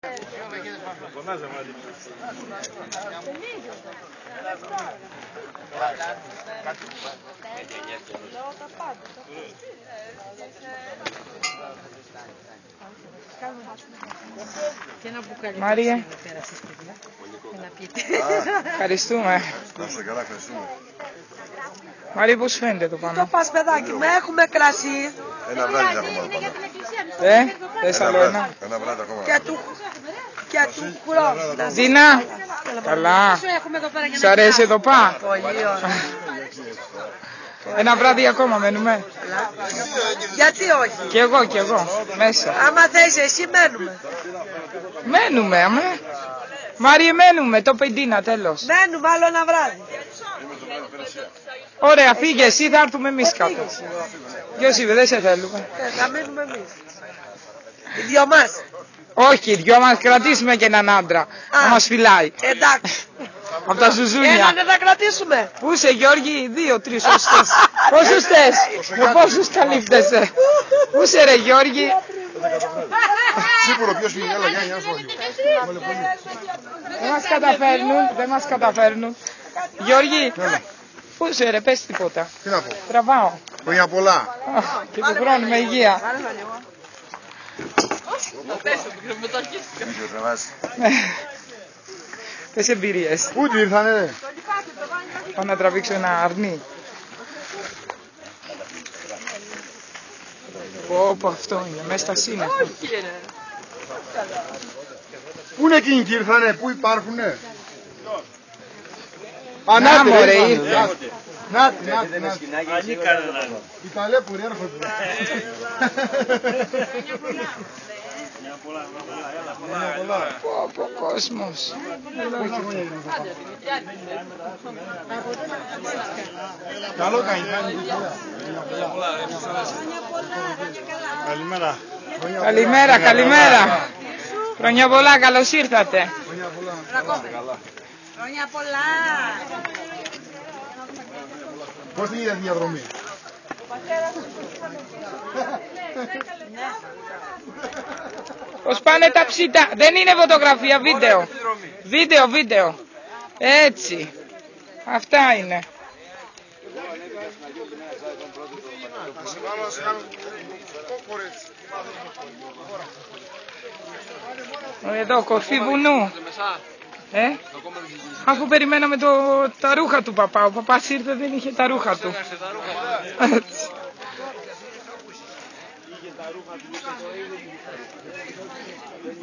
Και ένα μπουκάλι. Μάρια. Ευχαριστούμε. Να είστε καλά, ευχαριστούμε. Μάρια, πώς φαίνεται το πάνω? Το πας, παιδάκι μου, έχουμε κρασί. Ένα βράδυ ακόμα πάνω. Θες άλλο ένα? Ένα βράδυ ακόμα. Και του κουρό. Ζήνα, καλά. Σ' αρέσει εδώ πά? Πολύ ωραία. Ένα βράδυ ακόμα μένουμε. Γιατί όχι? Κι εγώ, μέσα. Άμα θες εσύ μένουμε. Μένουμε, αμέ. Μάριε, μένουμε, το πεντίνα, τέλος. Μένουμε άλλο ένα βράδυ. Ωραία, φύγε εσύ, θα έρθουμε εμείς κάτω. Ποιος είπε, δεν σε θέλουμε. Θα μείνουμε εμείς. Οι δυο μας. Όχι, δυο μας κρατήσουμε και έναν άντρα. Να μας φυλάει. Εντάξει. Από τα ζουζούνια. Έναν δεν θα κρατήσουμε. Πού είσαι, Γιώργη? 2-3 σωστές. Πόσους θες? Με πόσους καλύπτεσαι? Πού είσαι, ρε Γιώργη? Σίγουρο ποιος είναι, έλα Γιάννη, ας όχι. Δεν μας καταφέρνουν. Γιώργη, πού είσαι ρε, πες τίποτα. Τι να πω. Τραβάω. Χρόνια πολλά. Και του χρόνου με υγεία. Πες εμπειρίες. Πού τι ήρθανε ρε? Πάω να τραβήξω ένα αρνί. Πω, αυτό είναι, μέσα στα σύννεφα. Πού είναι εκείνοι και ήρθανε, πού υπάρχουνε? Να μωρέ, ήρθε. Νάτι. Οι ταλέπουροι έρχονται. Πω, κόσμος. Καλό κάνει. Καλημέρα. Καλημέρα. Χρόνια πολλά, καλώς ήρθατε. Χρόνια πολλά. Πώς την είδε τη διαδρομή? Πώς πάνε τα ψητά? Δεν είναι φωτογραφία, βίντεο. Έτσι. Αυτά είναι. Εδώ, κορφή βουνού. Αφού περιμέναμε τα ρούχα του παπά. Ο παπάς ήρθε, δεν είχε τα ρούχα του.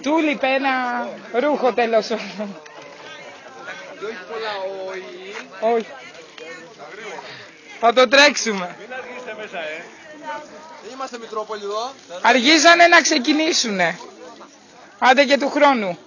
Του λείπε ένα ρούχο τέλος. Όχι. Θα το τρέξουμε. Μην αργήσετε μέσα, Δεν είμαστε Μητρόπολη εδώ. Αργήσανε να ξεκινήσουνε. Άντε και του χρόνου.